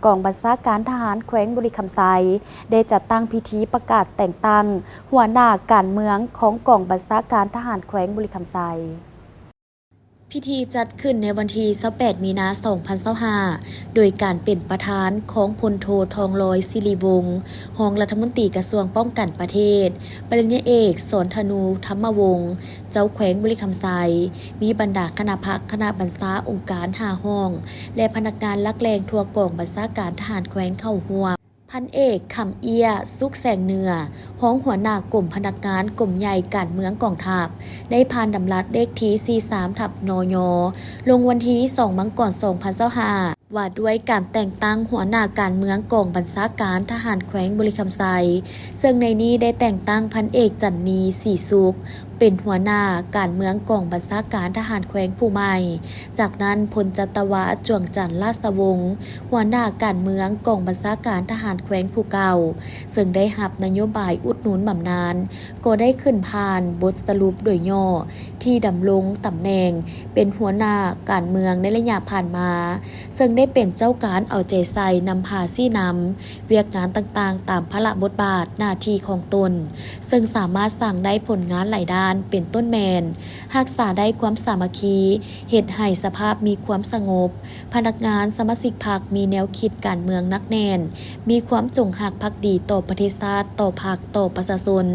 กองบัญชาการทหารแขวงบุรีคำไซได้จัดตั้งพิธีประกาศแต่งตั้งหัวหน้าการเมืองของกองบัญชาการทหารแขวงบุรีคำไซพิธีจัดขึ้นในวันที่28 มีนาคม 2025โดยการเป็นประธานของพลโททองลอยศิริวงศ์รองรัฐมนตรีกระทรวงป้องกันประเทศปริญญาเอกสอนธนูธรรมวงศ์เจ้าแขวงบุรีคำไซมีบรรดาคณะพักคณะบัญชาองค์การ5 ห้องและพนักงานลักแรงทั่วกองบัญชาการทหารแขวงเข้าร่วมพันเอกคำเอียสุขแสงเนือห้องหัวหน้ากลุ่มพนักงานกลุ่มใหญ่การเมืองกองทัพได้ผ่านดำรัสเลขที่43/นยลงวันที่2 มังกร 2025ว่าด้วยการแต่งตั้งหัวหน้าการเมืองกองบัญชาการทหารแขวงบุรีคำไซซึ่งในนี้ได้แต่งตั้งพันเอกจันนีศรีสุขเป็นหัวหน้าการเมืองกองบัญชาการทหารแขวงผู้ใหม่จากนั้นพลจัตวาจวงจันทร์ราชวงศ์หัวหน้าการเมืองกองบัญชาการทหารแขวงผู้เก่าซึ่งได้รับนโยบายอุดหนุนบำนาญก็ได้ขึ้นผ่านบทสรุปโดยย่อที่ดำรงตำแหน่งเป็นหัวหน้าการเมืองในระยะผ่านมาซึ่งได้เป็นเจ้าการเอาใจใส่นำพาซี่นำเวียกงานต่างๆตามพระบทบาทหน้าที่ของตนซึ่งสามารถสร้างได้ผลงานหลายด้านเป็นต้นแมนรักษาได้ความสามัคคีเหตุให้สภาพมีความสงบพนักงานสมาชิกพรรคมีแนวคิดการเมืองนักแน่นมีความจงรักภักดีต่อประเทศชาติต่อพรรคต่อประชาชน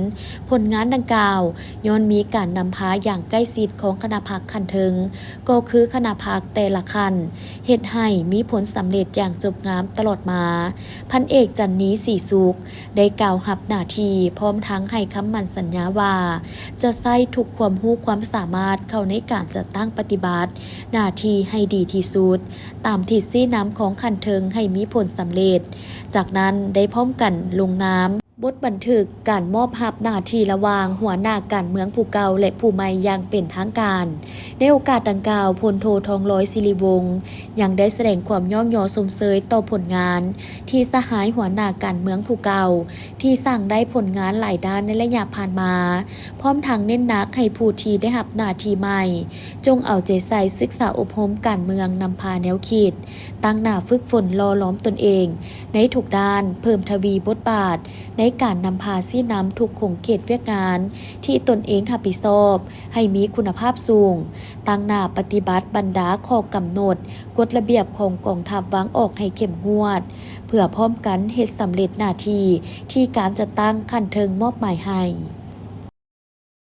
ผลงานดังกล่าวย้อนมีการนำพาอย่างใกล้ชิดของคณะพรรคขั้นถึงก็คือคณะพรรคแต่ละขั้นเหตุให้มีผลสำเร็จอย่างจบงามตลอดมาพันเอกจันนีศรีสุขได้กล่าวรับหน้าที่พร้อมทั้งให้คำมั่นสัญญาว่าจะใส่ทุกความรู้ความสามารถเข้าในการจัดตั้งปฏิบัติหน้าที่ให้ดีที่สุดตามที่ซี่น้ำของขันเทิงให้มีผลสำเร็จจากนั้นได้พร้อมกันลงน้ำบทบันทึกการมอบหน้าที่ระหว่างหัวหน้าการเมืองผู้เก่าและผู้ใหม่อย่างเป็นทางการในโอกาสดังกล่าวพลโททองลอยศิริวงศ์ยังได้แสดงความย่อสมเสยต่อผลงานที่สหายหัวหน้าการเมืองผู้เก่าที่สร้างได้ผลงานหลายด้านในระยะผ่านมาพร้อมทั้งเน้นหนักให้ผู้ที่ได้รับหน้าที่ใหม่จงเอาใจใส่ศึกษาอบรมการเมืองนำพาแนวคิดตั้งหน้าฝึกฝนหล่อหลอมตนเองในทุกด้านเพิ่มทวีบทบาทในการนำพาซี่น้ำทุกขงเขตเวียกงานที่ตนเองรับผิดชอบให้มีคุณภาพสูงตั้งหน้าปฏิบัติบรรดาข้อกำหนดกฎระเบียบของกองทัพวางออกให้เข้มงวดเพื่อพร้อมกันเฮ็ดสำเร็จหน้าที่ที่การจัดตั้งขั้นเทิงมอบหมายให้